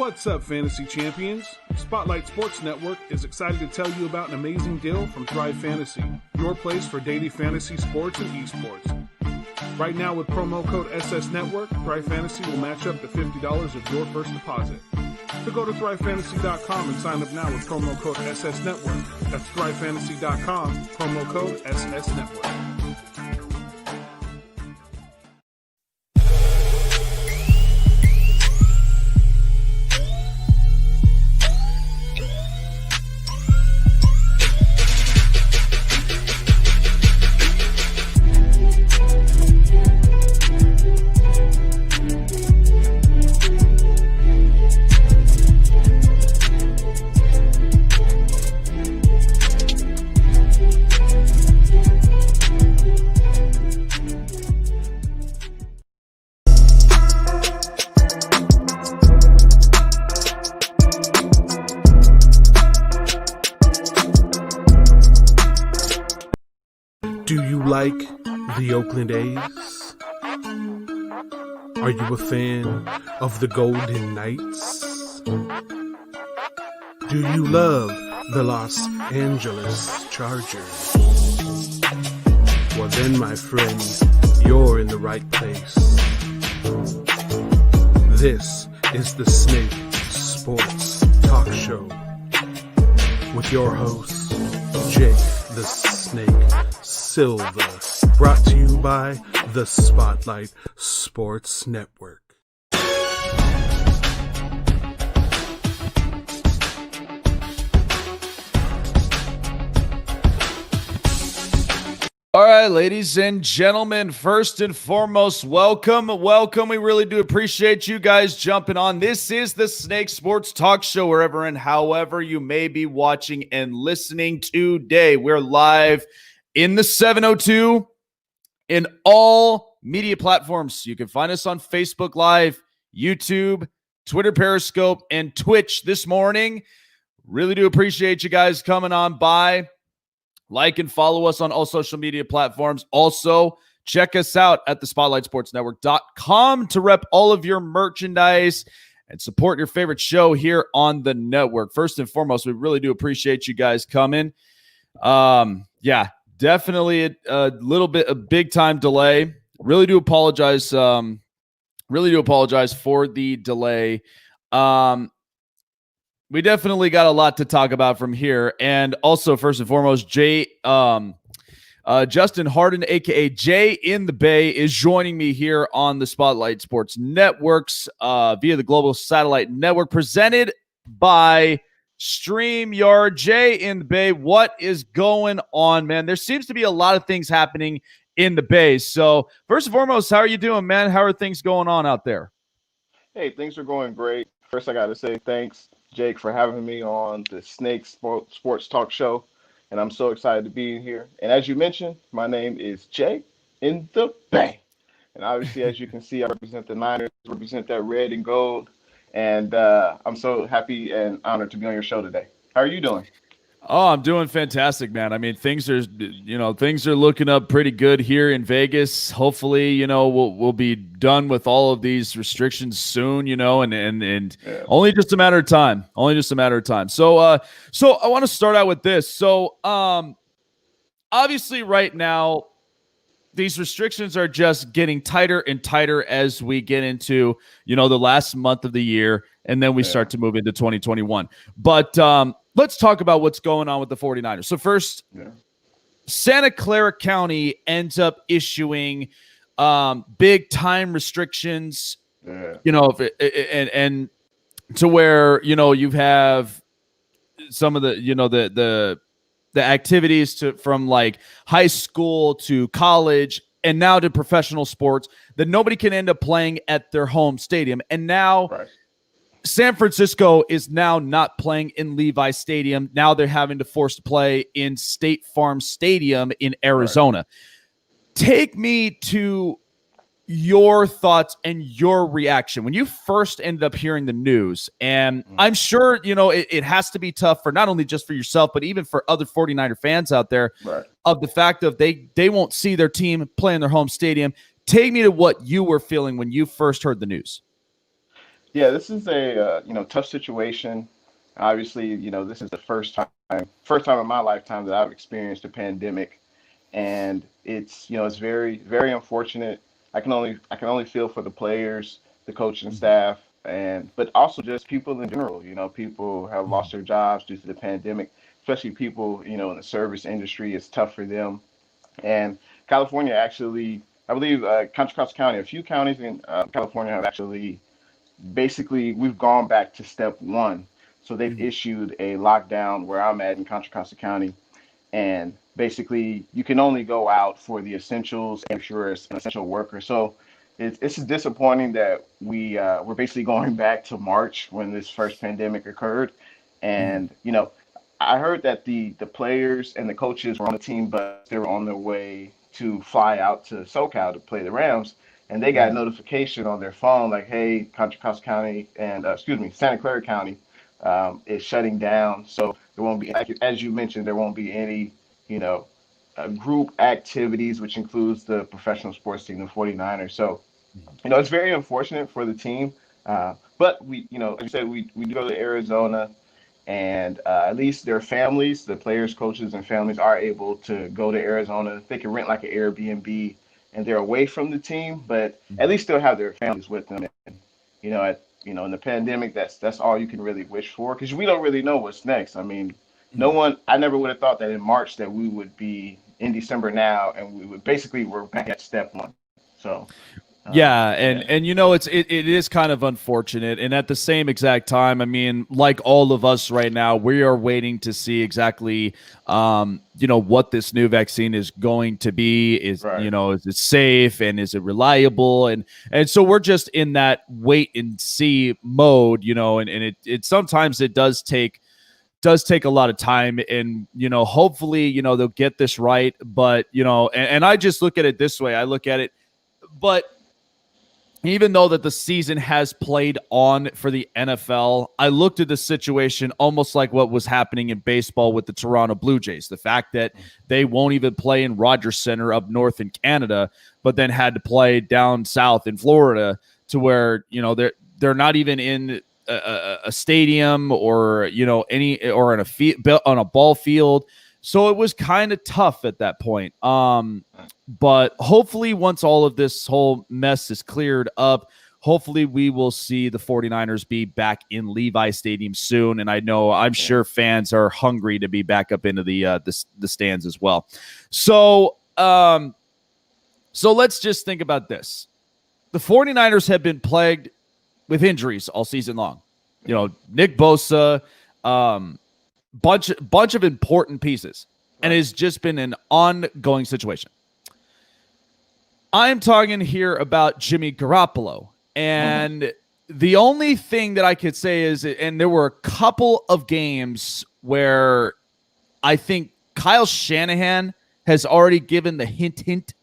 What's up, fantasy champions? Spotlight Sports Network is excited to tell you about an amazing deal from Thrive Fantasy, your place for daily fantasy sports and esports. Right now with promo code SS Network, Thrive Fantasy will match up to $50 of your first deposit. So go to thrivefantasy.com and sign up now with promo code SS Network. That's thrivefantasy.com, promo code SS Network. Do you like the Oakland A's? Are you a fan of the Golden Knights? Do you love the Los Angeles Chargers? Well then, my friend, you're in the right place. This is the Snake Sports Talk Show with your host, Jake the Snake Silva, brought to you by the Spotlight Sports Network. All right, ladies and gentlemen, first and foremost, welcome. We really do appreciate you guys jumping on. This is the Snake Sports Talk Show, wherever and however you may be watching and listening today. We're live in the 702 in all media platforms. You can find us on Facebook Live, YouTube, Twitter Periscope, and Twitch this morning. Really do appreciate you guys coming on by. Like and follow us on all social media platforms. Also, check us out at the SpotlightSportsNetwork.com to rep all of your merchandise and support your favorite show here on the network. First and foremost, we really do appreciate you guys coming. Definitely a little bit a big time delay. Really do apologize. For the delay. We definitely got a lot to talk about from here. And also, first and foremost, Justin Hardin, a.k.a. Jay in the Bay, is joining me here on the Spotlight Sports Networks via the Global Satellite Network, presented by StreamYard. Jay in the Bay, what is going on, man? There seems to be a lot of things happening in the Bay. So, first and foremost, how are you doing, man? How are things going on out there? Hey, things are going great. First, I got to say thanks, Jake, for having me on the Snake Sports Talk Show, and I'm so excited to be here. And as you mentioned, my name is Jay in the Bay, and obviously, as you can see, I represent the Niners, represent that red and gold, and I'm so happy and honored to be on your show today. How are you doing? Oh, I'm doing fantastic, man. I mean, things are looking up pretty good here in Vegas. Hopefully, we'll be done with all of these restrictions soon, and yeah. Only just a matter of time. So I want to start out with this. So, obviously right now, these restrictions are just getting tighter and tighter as we get into, the last month of the year, and then we start to move into 2021. But, let's talk about what's going on with the 49ers. So first, Santa Clara County ends up issuing big time restrictions, and to where, you have some of the activities from like high school to college and now to professional sports that nobody can end up playing at their home stadium. And now San Francisco is now not playing in Levi Stadium. Now they're having to force to play in State Farm Stadium in Arizona. Take me to your thoughts and your reaction when you first ended up hearing the news. And I'm sure, it has to be tough for not only just for yourself, but even for other 49er fans out there of the fact of they won't see their team play in their home stadium. Take me to what you were feeling when you first heard the news. Yeah, this is a tough situation. Obviously, this is the first time in my lifetime that I've experienced a pandemic, and it's very very unfortunate. I can only feel for the players, the coaching Mhm. staff, and but also just people in general. People have Mhm. lost their jobs due to the pandemic, especially people in the service industry. It's tough for them. And California actually, I believe, Contra Costa County, a few counties in California have actually basically we've gone back to step one. So they've Mhm. issued a lockdown where I'm at in Contra Costa County, and basically you can only go out for the essentials if you're an essential worker. So it's disappointing that we're basically going back to March when this first pandemic occurred, Mhm. and I heard that the players and the coaches were on the team, but they were on their way to fly out to SoCal to play the Rams, and they got a Mhm. notification on their phone like, "Hey, Contra Costa County and excuse me, Santa Clara County is shutting down, so there won't be, as you mentioned, there won't be any, you know, group activities, which includes the professional sports team, the 49ers." So, Mhm. it's very unfortunate for the team. But like you said, we do go to Arizona, and at least their families, the players, coaches, and families are able to go to Arizona. They can rent like an Airbnb, and they're away from the team, but at Mhm. least still have their families with them. And in the pandemic, that's all you can really wish for because we don't really know what's next. I mean, no Mhm. one. I never would have thought that in March that we would be in December now, and we're back at step one. So, Yeah, yeah, and it is kind of unfortunate, and at the same exact time, I mean, like all of us right now, we are waiting to see exactly, what this new vaccine is going to be. right. Is it safe and is it reliable, and so we're just in that wait and see mode, and it sometimes it does take a lot of time, and hopefully they'll get this right, but and I just look at it this way. I look at it, but even though that the season has played on for the NFL, I looked at the situation almost like what was happening in baseball with the Toronto Blue Jays. The fact that they won't even play in Rogers Center up north in Canada, but then had to play down south in Florida, to where they're not even in a stadium, or any, or in on a ball field. So it was kind of tough at that point. But hopefully, once all of this whole mess is cleared up, hopefully we will see the 49ers be back in Levi Stadium soon. And I'm Yeah. sure fans are hungry to be back up into the stands as well. So so let's just think about this. The 49ers have been plagued with injuries all season long. Hmm. Nick Bosa, um, bunch of important pieces, and Right. it's just been an ongoing situation. I'm talking here about Jimmy Garoppolo. And the only thing that I could say is, and there were a couple of games where I think Kyle Shanahan has already given the hint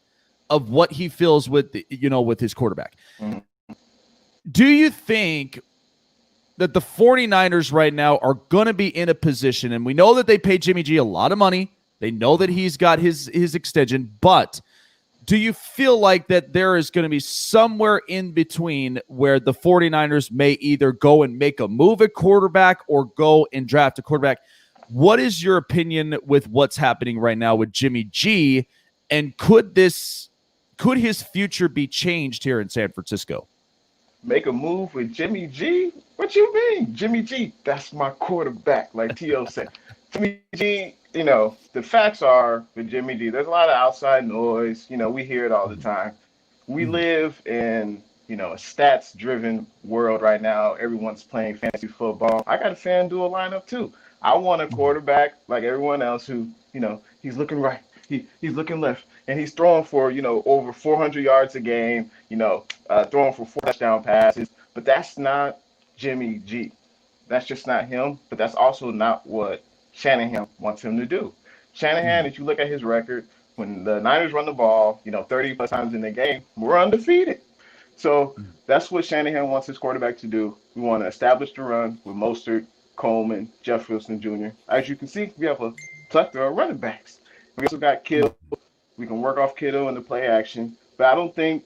of what he feels with his quarterback. Hmm. Do you think that the 49ers right now are going to be in a position, and we know that they paid Jimmy G a lot of money. They know that he's got his extension, but do you feel like that there is going to be somewhere in between where the 49ers may either go and make a move at quarterback or go and draft a quarterback? What is your opinion with what's happening right now with Jimmy G? And could his future be changed here in San Francisco? Make a move with Jimmy G? What you mean? Jimmy G, that's my quarterback, like T.O. said. Jimmy G, the facts are with Jimmy G, there's a lot of outside noise. We hear it all the time. We Mhm. live in, a stats driven world right now. Everyone's playing fantasy football. I got a FanDuel lineup too. I want a quarterback like everyone else who, he's looking right, he's looking left, and he's throwing for, over 400 yards a game, throwing for 4 touchdown passes. But that's not Jimmy G. That's just not him. But that's also not what Shanahan wants him to do. Shanahan, Mhm. if you look at his record, when the Niners run the ball, 30 plus times in the game, we're undefeated. So Mhm. that's what Shanahan wants his quarterback to do. We want to establish the run with Mostert, Coleman, Jeff Wilson Jr. As you can see, we have a plethora of running backs. We also got Kittle. We can work off Kittle in the play action, but I don't think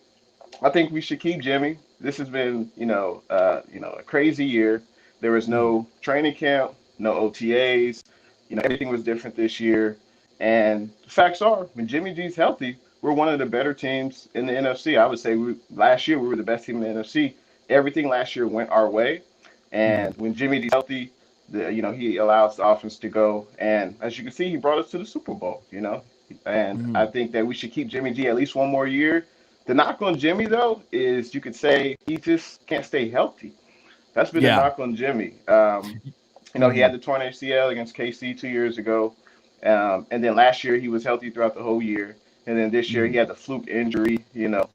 I think we should keep Jimmy. This has been, a crazy year. There was Mhm. no training camp, no OTAs. Everything was different this year. And the facts are, when Jimmy G's healthy, we're one of the better teams in the NFC. I would say last year we were the best team in the NFC. Everything last year went our way. Mhm. And when Jimmy G's healthy, he allows the offense to go. And as you can see, he brought us to the Super Bowl. And I Mhm. think that we should keep Jimmy G at least one more year. The knock on Jimmy, though, is you could say he just can't stay healthy. That's been the Yeah. knock on Jimmy. He had Mhm. the torn ACL against KC 2 years ago. And then last year he was healthy throughout the whole year. And then this year he Mhm. had the fluke injury, Mhm.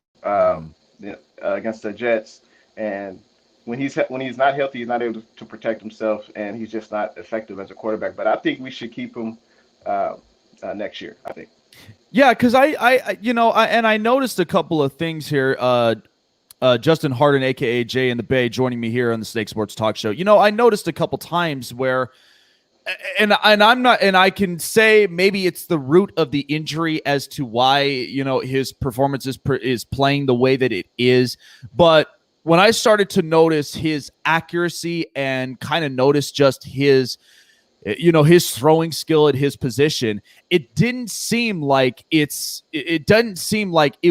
against the Jets. And when he's not healthy, he's not able to protect himself, and he's just not effective as a quarterback. But I think we should keep him uh, next year. I think. Yeah, because I noticed a couple of things here. Justin Hardin, aka Jay in the Bay, joining me here on the Snake Sports Talk Show. I noticed a couple times where, and I'm not, and I can say maybe it's the root of the injury as to why his performance is playing the way that it is. But when I started to notice his accuracy and kind of notice just his throwing skill at his position, it doesn't seem like it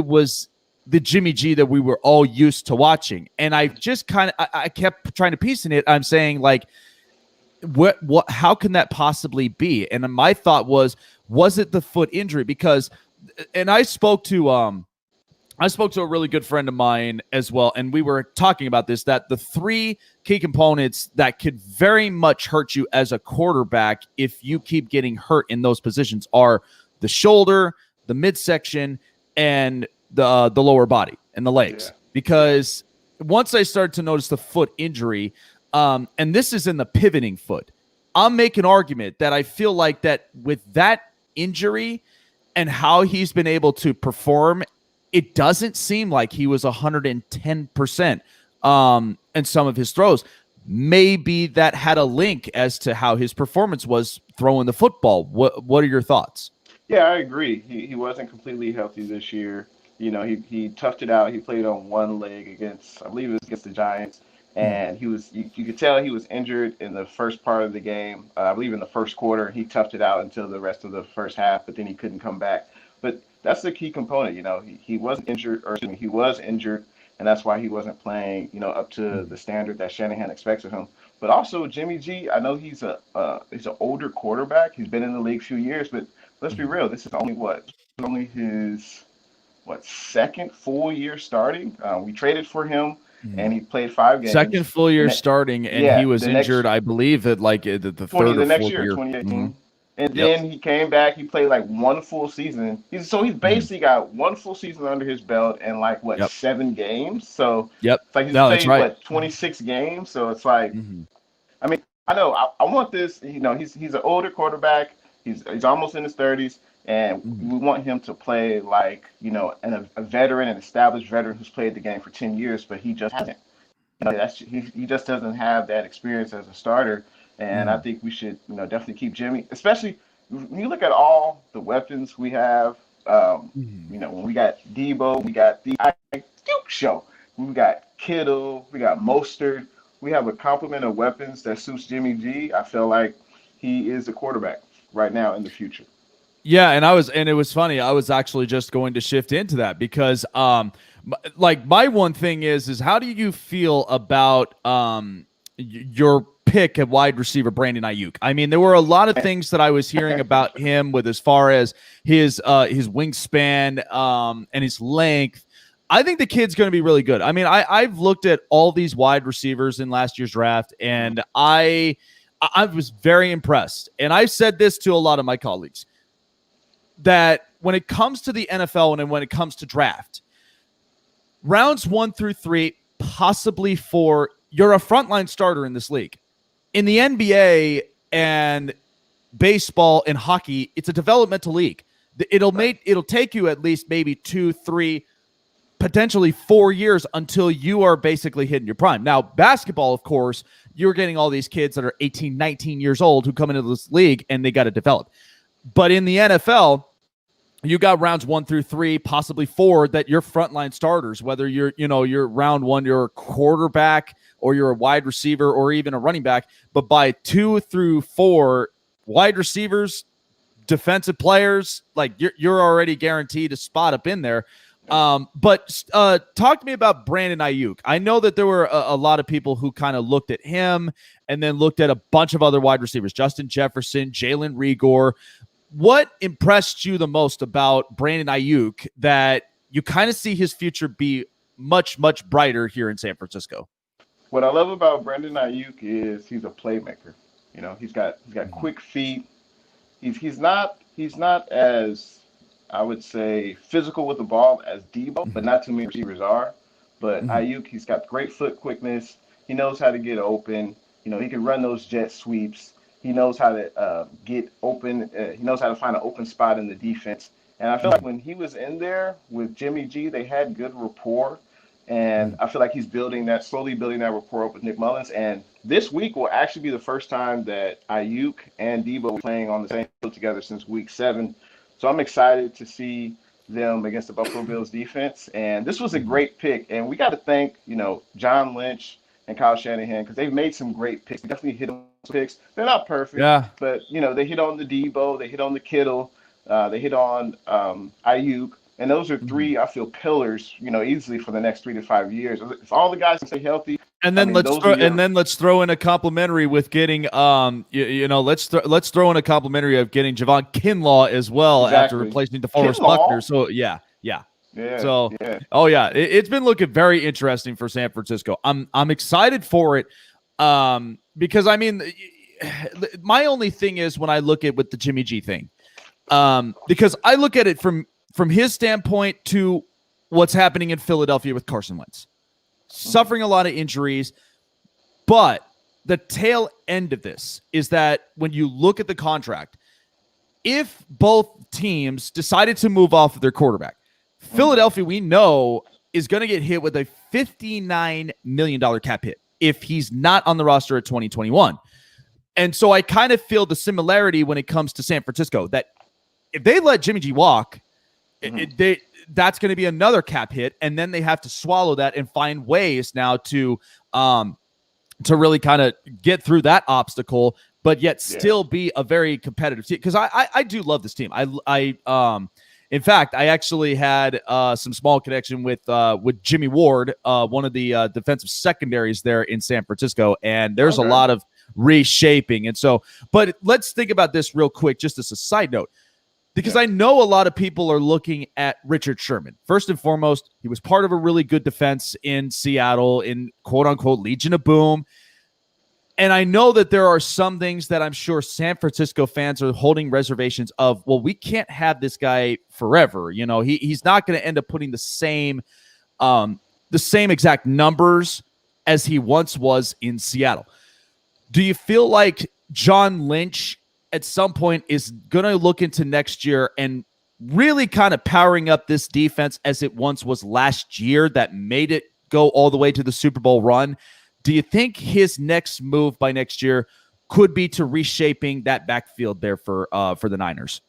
was the Jimmy G that we were all used to watching. And I just I kept trying to piece in it. I'm saying, like, what how can that possibly be? And my thought was it the foot injury? Because and I spoke to a really good friend of mine as well, and we were talking about this, that the three key components that could very much hurt you as a quarterback if you keep getting hurt in those positions are the shoulder, the midsection, and the lower body and the Yeah. legs. Yeah. Because once I started to notice the foot injury, and this is in the pivoting foot, I'll make an argument that I feel like that with that injury and how he's been able to perform, it doesn't seem like he was 110% in some of his throws. Maybe that had a link as to how his performance was throwing the football. What are your thoughts? Yeah, I agree. He wasn't completely healthy this year. He toughed it out. He played on one leg against, I believe it was against the Giants, Mm, and you could tell he was injured in the first part of the game. I believe in the first quarter, he toughed it out until the rest of the first half, but then he couldn't come back. But that's the key component. He wasn't injured, or excuse me, he was injured, and that's why he wasn't playing, up to mm, the standard that Shanahan expects of him. But also Jimmy G, I know he's an older quarterback. He's been in the league a few years, but let's be mm, real. This is only his second full year starting. We traded for him, mm. and he played 5 games. Second full The year ne- starting, and he yeah, was the next injured, I believe, at like the 20 third or the next fourth year, year. 2018. And Yep. then he came back. He played like one full season. He's Mhm. basically got one full season under his belt and like what, Yep. 7 games. So Yep. it's like he's No, that's played right. what, 26 games. So it's like, Mhm. I mean, I know I want this. He's an older quarterback. He's almost in his 30s, and Mhm. we want him to play like a veteran, an established veteran who's played the game for 10 years, but he just hasn't. He just doesn't have that experience as a starter, and I Mhm. think we should definitely keep Jimmy, especially when you look at all the weapons we have. Mhm. When we got Debo, we got the Duke show, we got Kittle, we got Mostert. We have a complement of weapons that suits Jimmy G. I feel like he is the quarterback right now in the future. Yeah, and it was funny. I was actually just going to shift into that because like my one thing is how do you feel about your pick at wide receiver Brandon Ayuk? I mean, there were a lot of things that I was hearing about him with as far as his wingspan and his length. I think the kid's going to be really good. I mean, I've looked at all these wide receivers in last year's draft, and I was very impressed. And I've said this to a lot of my colleagues that when it comes to the NFL and when it comes to draft, rounds 1 through 3, possibly 4, you're a frontline starter in this league. In the NBA and baseball and hockey, it's a developmental league. Right. It'll take you at least maybe 2, 3, potentially 4 years until you are basically hitting your prime. Now, basketball, of course, you're getting all these kids that are 18, 19 years old who come into this league and they got to develop. But in the NFL, you got rounds 1 through 3, possibly 4, that you're frontline starters, whether you're round 1, you're a quarterback or you're a wide receiver or even a running back. But by 2 through 4, wide receivers, defensive players, like you're already guaranteed a spot up in there. But talk to me about Brandon Ayuk. I know that there were a lot of people who kind of looked at him and then looked at a bunch of other wide receivers, Justin Jefferson, Jalen Reagor. What impressed you the most about Brandon Ayuk that you kind of see his future be much, much brighter here in San Francisco? What I love about Brandon Ayuk is he's a playmaker. He's got quick feet. He's not as, I would say, physical with the ball as Debo, but not too many receivers are. But Ayuk, he's got great foot quickness. He knows how to get open. He can run those jet sweeps. He knows how to get open. He knows how to find an open spot in the defense. And I feel like when he was in there with Jimmy G, they had good rapport. And I feel like he's slowly building that rapport up with Nick Mullins. And this week will actually be the first time that Ayuk and Debo are playing on the same field together since week 7. So I'm excited to see them against the Buffalo Bills defense. And this was a great pick. And we got to thank, John Lynch and Kyle Shanahan, because they've made some great picks. They definitely hit on some picks. They're not perfect, but, they hit on the Debo, they hit on the Kittle, they hit on Ayuk. And those are 3, I feel, pillars, easily for the next 3 to 5 years. If all the guys can stay healthy. And then let's throw in a complimentary with getting let's throw in a complimentary of getting Javon Kinlaw as well after replacing DeForest Buckner. So yeah. It's been looking very interesting for San Francisco. I'm excited for it because my only thing is when I look at with the Jimmy G thing, because I look at it from his standpoint to what's happening in Philadelphia with Carson Wentz. Suffering a lot of injuries, but the tail end of this is that when you look at the contract, if both teams decided to move off of their quarterback, Philadelphia, we know, is going to get hit with a $59 million cap hit if he's not on the roster at 2021. And so I kind of feel the similarity when it comes to San Francisco, that if they let Jimmy G walk, that's going to be another cap hit, and then they have to swallow that and find ways now to really kind of get through that obstacle, but yet still be a very competitive team. Because I do love this team. In fact, I actually had some small connection with Jimmy Ward, one of the defensive secondaries there in San Francisco, and there's a lot of reshaping. And so, but let's think about this real quick, just as a side note. Because I know a lot of people are looking at Richard Sherman. First and foremost, he was part of a really good defense in Seattle in quote-unquote Legion of Boom. And I know that there are some things that I'm sure San Francisco fans are holding reservations of, well, we can't have this guy forever. He's not going to end up putting the same exact numbers as he once was in Seattle. Do you feel like John Lynch at some point is going to look into next year and really kind of powering up this defense as it once was last year that made it go all the way to the Super Bowl run? Do you think his next move by next year could be to reshaping that backfield there for the Niners?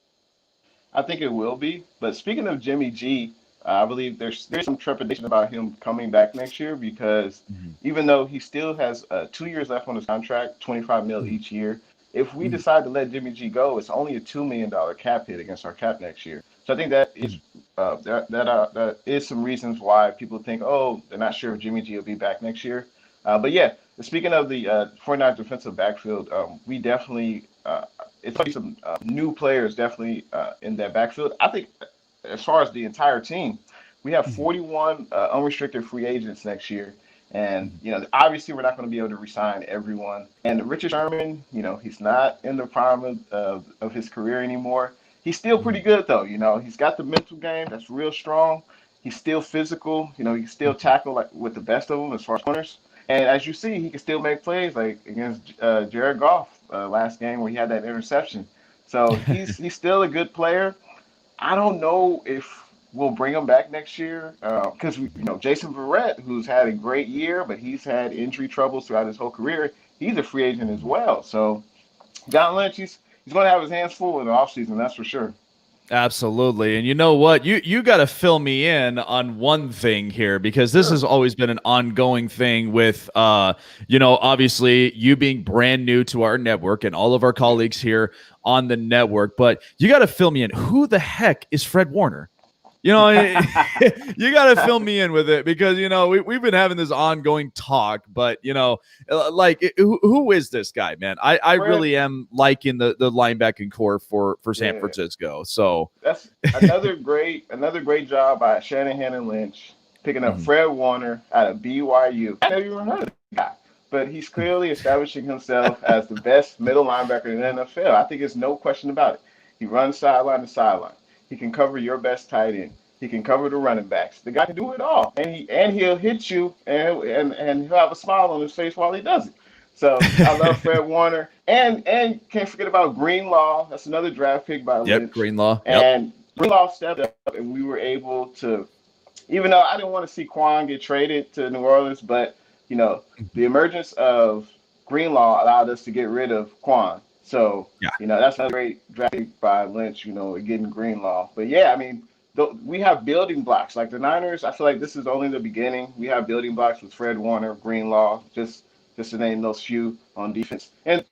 I think it will be. But speaking of Jimmy G, I believe there's some trepidation about him coming back next year because even though he still has 2 years left on his contract, $25 million each year, if we decide to let Jimmy G go, it's only a $2 million cap hit against our cap next year. So I think that is that is some reasons why people think, oh, they're not sure if Jimmy G will be back next year. But yeah, speaking of the 49ers defensive backfield, we definitely it's like some new players definitely in that backfield. I think as far as the entire team, we have 41 unrestricted free agents next year. And, obviously we're not going to be able to re-sign everyone. And Richard Sherman, he's not in the prime of his career anymore. He's still pretty good, though. He's got the mental game that's real strong. He's still physical. He can still tackle like with the best of them as far as corners. And as you see, he can still make plays like against Jared Goff last game where he had that interception. So he's still a good player. I don't know if we'll bring him back next year because Jason Verrett, who's had a great year, but he's had injury troubles throughout his whole career. He's a free agent as well. So John Lynch, he's going to have his hands full in the offseason, that's for sure. Absolutely. And you know what? You got to fill me in on one thing here, because this Sure. has always been an ongoing thing with obviously you being brand new to our network and all of our Yeah. colleagues here on the network, but you got to fill me in. Who the heck is Fred Warner? You know, you got to fill me in with it, because, we've been having this ongoing talk, but, who is this guy, man? I Fred, really am liking the linebacking core for San yeah. Francisco. So, That's another great job by Shanahan and Lynch picking up mhm. Fred Warner out of BYU. I never even heard of the guy, but he's clearly establishing himself as the best middle linebacker in the NFL. I think there's no question about it. He runs sideline to sideline. He can cover your best tight end. He can cover the running backs. The guy can do it all, and he'll hit you, and he'll have a smile on his face while he does it. So I love Fred Warner, and can't forget about Greenlaw. That's another draft pick by Yep, Lynch, Greenlaw. Yep. and Greenlaw stepped up, and we were able to. Even though I didn't want to see Quan get traded to New Orleans, but the emergence of Greenlaw allowed us to get rid of Quan. So Yeah. that's another great draft pick by Lynch. Getting Greenlaw. But yeah, I mean, we have building blocks like the Niners. I feel like this is only the beginning. We have building blocks with Fred Warner, Greenlaw, just to name those few on defense. And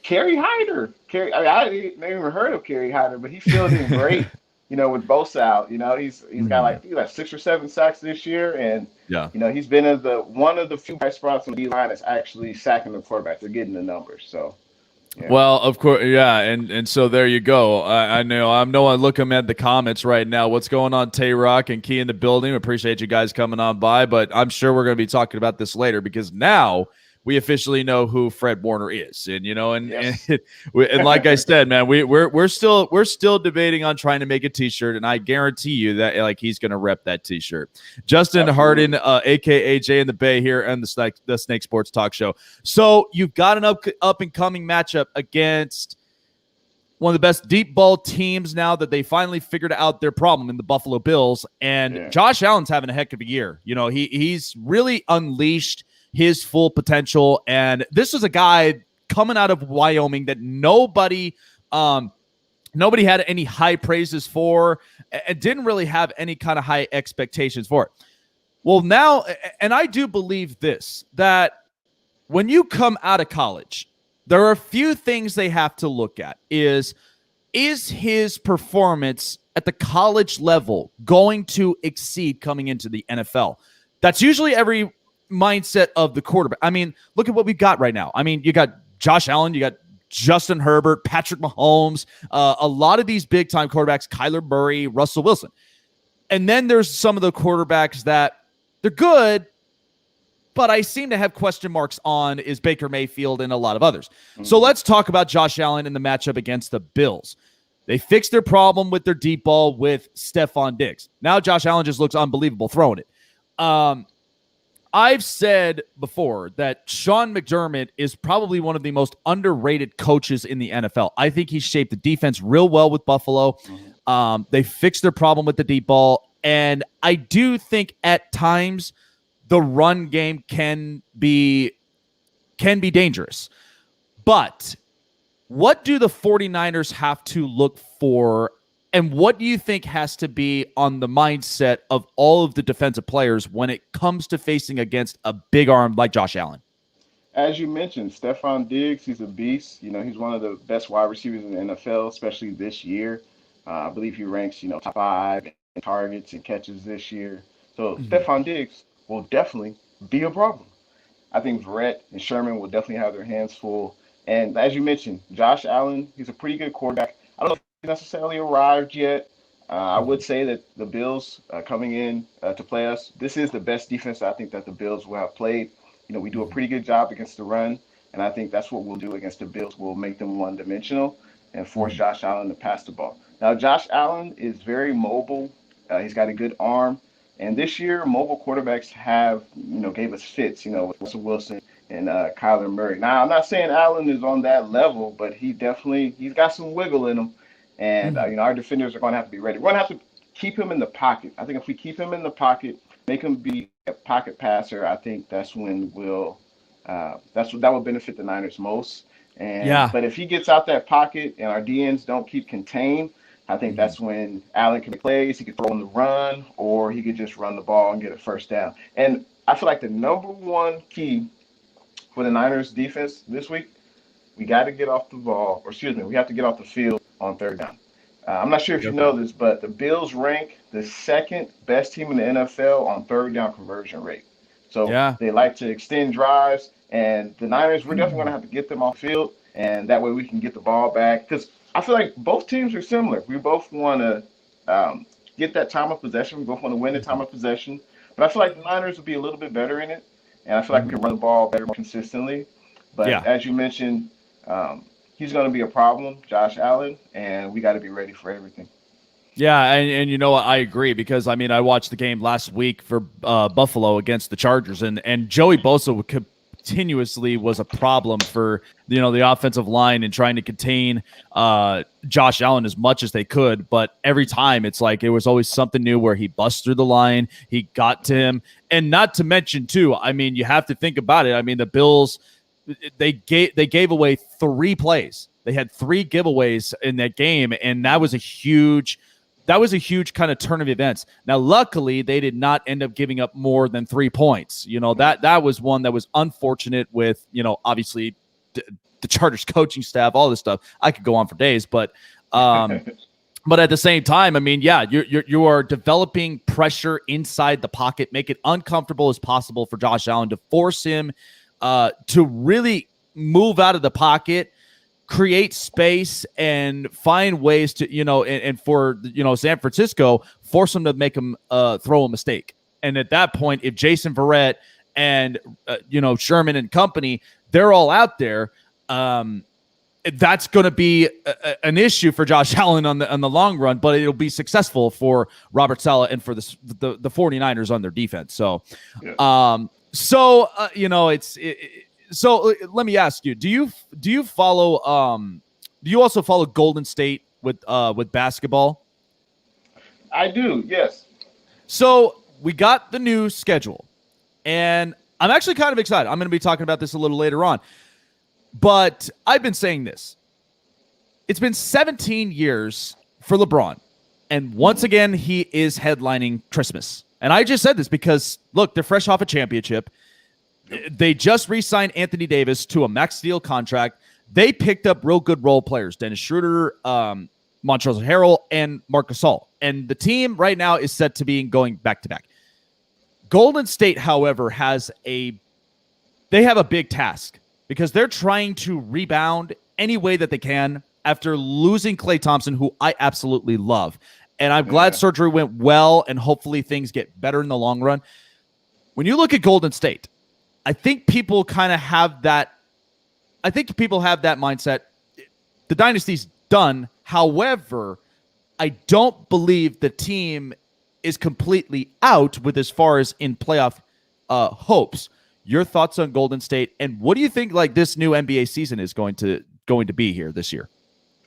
Kerry Hyder. I didn't even heard of Kerry Hyder, but he filled in great. With Bosa out, he's got Mhm. like 6 or 7 sacks this year, and Yeah. he's been in the one of the few bright spots on the D line that's actually sacking the quarterback. They're getting the numbers, so yeah. Well, of course, yeah, and so there you go. I know I'm no one looking at the comments right now. What's going on, Tay Rock and Key in the building? Appreciate you guys coming on by, but I'm sure we're going to be talking about this later, because now we officially know who Fred Warner is, and Yes. and like I said, man, we're still debating on trying to make a T-shirt, and I guarantee you that like he's going to rep that T-shirt. Justin Hardin, Absolutely. aka Jay in the Bay, here on the Snake Sports Talk Show. So you've got an up and coming matchup against one of the best deep ball teams now that they finally figured out their problem in the Buffalo Bills. And Yeah. Josh Allen's having a heck of a year. He's really unleashed his full potential. And this is a guy coming out of Wyoming that nobody had any high praises for, and didn't really have any kind of high expectations for it. Well, now, and I do believe this, that when you come out of college, there are a few things they have to look at. Is his performance at the college level going to exceed coming into the NFL? That's usually every mindset of the quarterback. I mean, look at what we've got right now. I mean, you got Josh Allen, you got Justin Herbert, Patrick Mahomes, a lot of these big time quarterbacks, Kyler Murray, Russell Wilson. And then there's some of the quarterbacks that they're good, but I seem to have question marks on is Baker Mayfield and a lot of others. So Hmm. let's talk about Josh Allen in the matchup against the Bills. They fixed their problem with their deep ball with Stephon Diggs. Now Josh Allen just looks unbelievable throwing it. I've said before that Sean McDermott is probably one of the most underrated coaches in the NFL. I think he shaped the defense real well with Buffalo. They fixed their problem with the deep ball. And I do think at times the run game can be dangerous. But what do the 49ers have to look for, and what do you think has to be on the mindset of all of the defensive players when it comes to facing against a big arm like Josh Allen? As you mentioned, Stephon Diggs, he's a beast. He's one of the best wide receivers in the NFL, especially this year. I believe he ranks, top 5 in targets and catches this year. So Mhm. Stephon Diggs will definitely be a problem. I think Verrett and Sherman will definitely have their hands full. And as you mentioned, Josh Allen, he's a pretty good quarterback. I don't know if he's necessarily arrived yet. I would Mhm. say that the Bills coming in to play us, this is the best defense I think that the Bills will have played. We do a Mhm. pretty good job against the run, and I think that's what we'll do against the Bills. We'll make them one-dimensional and force Mhm. Josh Allen to pass the ball. Now, Josh Allen is very mobile. He's got a good arm. And this year, mobile quarterbacks have, gave us fits, with Russell Wilson and Kyler Murray. Now, I'm not saying Allen is on that level, but he's got some wiggle in him. And, Mhm. our defenders are going to have to be ready. We're going to have to keep him in the pocket. I think if we keep him in the pocket, make him be a pocket passer, I think that's when that will benefit the Niners most. Yeah. But if he gets out that pocket and our DNs don't keep contained, I think that's when Allen can make plays. He could throw on the run, or he could just run the ball and get a first down. And I feel like the number one key for the Niners defense this week, we got to get off the ball, or excuse me, we have to get off the field on third down. I'm not sure if you Yep. know this, but the Bills rank the second best team in the NFL on third down conversion rate. So Yeah. they like to extend drives, and the Niners, we're definitely going to have to get them off the field, and that way we can get the ball back. Because I feel like both teams are similar. We both want to get that time of possession. We both want to win the time of possession. But I feel like the Niners will be a little bit better in it, and I feel like we can run the ball better, more consistently. But Yeah. as you mentioned, um, he's going to be a problem, Josh Allen, and we got to be ready for everything. Yeah, and you know what? I agree because I mean I watched the game last week for Buffalo against the Chargers, and Joey Bosa continuously was a problem for the offensive line and trying to contain Josh Allen as much as they could. But every time it's like it was always something new where he busts through the line, he got to him, and not to mention too. I mean, you have to think about it. I mean, the Bills they gave away 3 plays. They had 3 giveaways in that game, and that was a huge kind of turn of events. Now, luckily, they did not end up giving up more than 3 points. That was one that was unfortunate with, obviously the Chargers coaching staff, all this stuff. I could go on for days, but at the same time, I mean, yeah, you are developing pressure inside the pocket, make it uncomfortable as possible for Josh Allen to force him to really move out of the pocket, create space, and find ways to, and for, San Francisco, force them to make them throw a mistake. And at that point, if Jason Verrett and, Sherman and company, they're all out there, that's going to be an issue for Josh Allen on the long run, but it'll be successful for Robert Saleh and for the 49ers on their defense. So, Yeah. So let me ask you: Do you follow? Do you also follow Golden State with basketball? I do, yes. So we got the new schedule, and I'm actually kind of excited. I'm going to be talking about this a little later on, but I've been saying this. It's been 17 years for LeBron, and once again he is headlining Christmas. And I just said this because look, they're fresh off a championship. They just re-signed Anthony Davis to a max deal contract. They picked up real good role players, Dennis Schroeder, Montrezl Harrell, and Marc Gasol. And the team right now is set to be going back-to-back. Golden State, however, they have a big task because they're trying to rebound any way that they can after losing Klay Thompson, who I absolutely love. And I'm glad surgery went well, and hopefully things get better in the long run. When you look at Golden State, I think people kind of have that. I think people have that mindset. The dynasty's done. However, I don't believe the team is completely out with as far as in playoff hopes. Your thoughts on Golden State, and what do you think like this new NBA season is going to be here this year?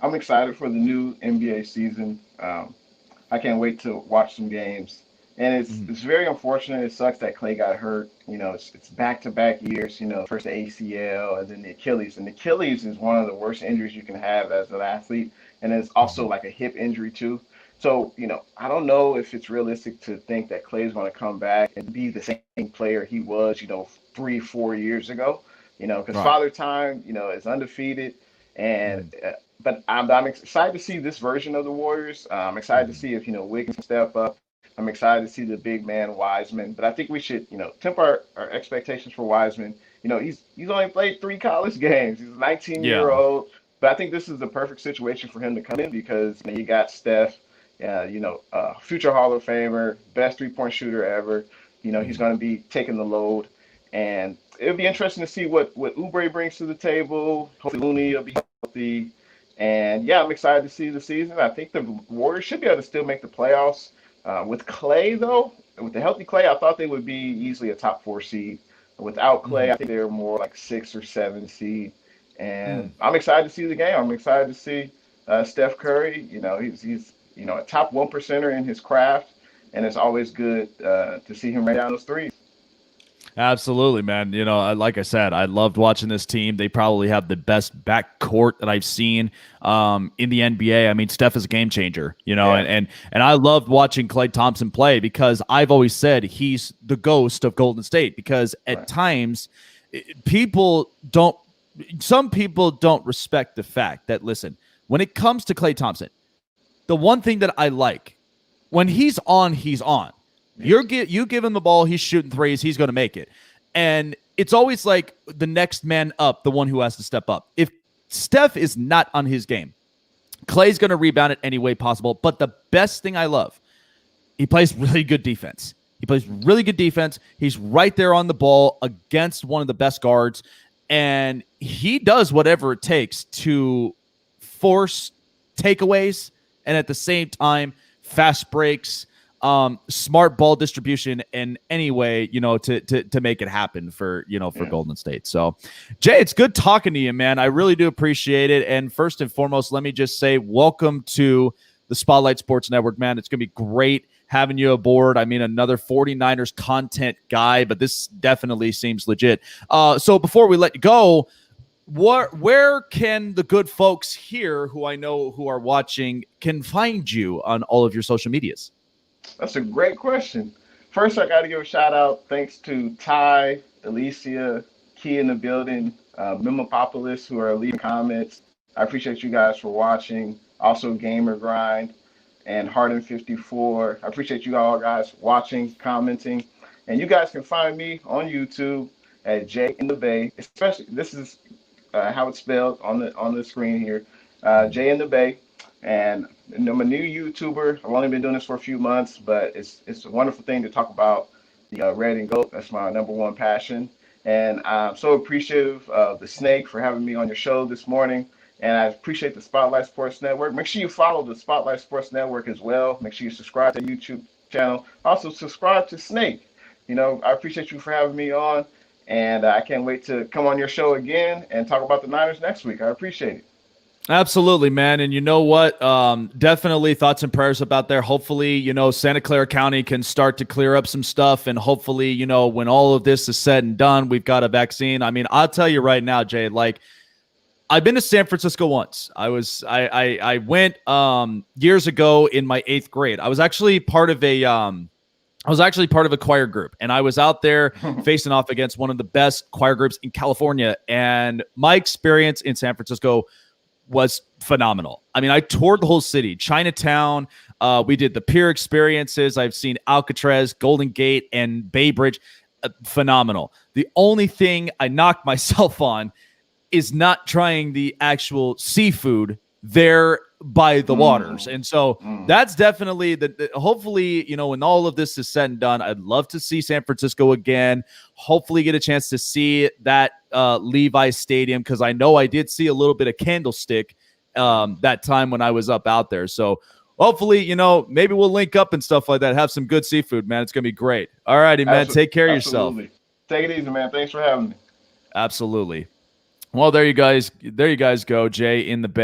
I'm excited for the new NBA season. I can't wait to watch some games. And it's very unfortunate. It sucks that Clay got hurt. It's back-to-back years. First the ACL and then the Achilles. And the Achilles is one of the worst injuries you can have as an athlete, and it's also like a hip injury too. So I don't know if it's realistic to think that Clay is going to come back and be the same player he was 3-4 years ago. Because Father Time is undefeated, and but I'm excited to see this version of the Warriors. I'm excited to see if Wiggins can step up. I'm excited to see the big man Wiseman, but I think we should, temper our expectations for Wiseman. He's only played 3 college games. He's a 19-year-old, but I think this is the perfect situation for him to come in because you got Steph, future Hall of Famer, best 3-point shooter ever. He's going to be taking the load, and it'll be interesting to see what Oubre brings to the table. Hopefully Looney will be healthy, and yeah, I'm excited to see the season. I think the Warriors should be able to still make the playoffs. With Clay, though, with the healthy Clay, I thought they would be easily a top 4 seed. Without Clay, I think they're more like 6 or 7 seed. And I'm excited to see the game. I'm excited to see Steph Curry. He's a top 1%er in his craft, and it's always good to see him rain down those threes. Absolutely, man. Like I said, I loved watching this team. They probably have the best backcourt that I've seen in the NBA. I mean, Steph is a game changer, Yeah. and I loved watching Klay Thompson play because I've always said he's the ghost of Golden State because at times some people don't respect the fact that, listen, when it comes to Klay Thompson, the one thing that I like, when he's on, he's on. You give him the ball, he's shooting threes, he's going to make it. And it's always like the next man up, the one who has to step up. If Steph is not on his game, Klay's going to rebound it any way possible. But the best thing I love, he plays really good defense. He's right there on the ball against one of the best guards. And he does whatever it takes to force takeaways and at the same time, fast breaks, smart ball distribution in any way, to make it happen for Golden State. So, Jay, it's good talking to you, man. I really do appreciate it. And first and foremost, let me just say welcome to the Spotlight Sports Network, man. It's going to be great having you aboard. I mean, another 49ers content guy, but this definitely seems legit. So before we let you go, where can the good folks here who I know who are watching can find you on all of your social medias? That's a great question. First, I got to give a shout out. Thanks to Ty, Alicia, Key in the building, Mimopopolis, who are leaving comments. I appreciate you guys for watching. Also, Gamer Grind and Hardin 54. I appreciate you all guys watching, commenting. And you guys can find me on YouTube at Jay in the Bay. Especially, this is how it's spelled on the screen here. Jay in the Bay. And I'm a new YouTuber. I've only been doing this for a few months, but it's a wonderful thing to talk about the red and gold. That's my number one passion. And I'm so appreciative of the Snake for having me on your show this morning. And I appreciate the Spotlight Sports Network. Make sure you follow the Spotlight Sports Network as well. Make sure you subscribe to the YouTube channel. Also, subscribe to Snake. I appreciate you for having me on. And I can't wait to come on your show again and talk about the Niners next week. I appreciate it. Absolutely, man. And you know what? Definitely thoughts and prayers about there. Hopefully, Santa Clara County can start to clear up some stuff. And hopefully, when all of this is said and done, we've got a vaccine. I mean, I'll tell you right now, Jay, I've been to San Francisco once. I went years ago in my 8th grade. I was actually part of a choir group, and I was out there facing off against one of the best choir groups in California. And my experience in San Francisco was phenomenal. I mean, I toured the whole city, Chinatown. We did the pier experiences. I've seen Alcatraz, Golden Gate, and Bay Bridge. Phenomenal. The only thing I knocked myself on is not trying the actual seafood there by the waters. And so that's definitely hopefully, when all of this is said and done, I'd love to see San Francisco again. Hopefully get a chance to see that Levi's Stadium, because I know I did see a little bit of Candlestick that time when I was up out there. So hopefully, maybe we'll link up and stuff like that. Have some good seafood, man. It's going to be great. All righty, man. Take care of yourself. Take it easy, man. Thanks for having me. Absolutely. Well, there you guys go, Jay in the Bay.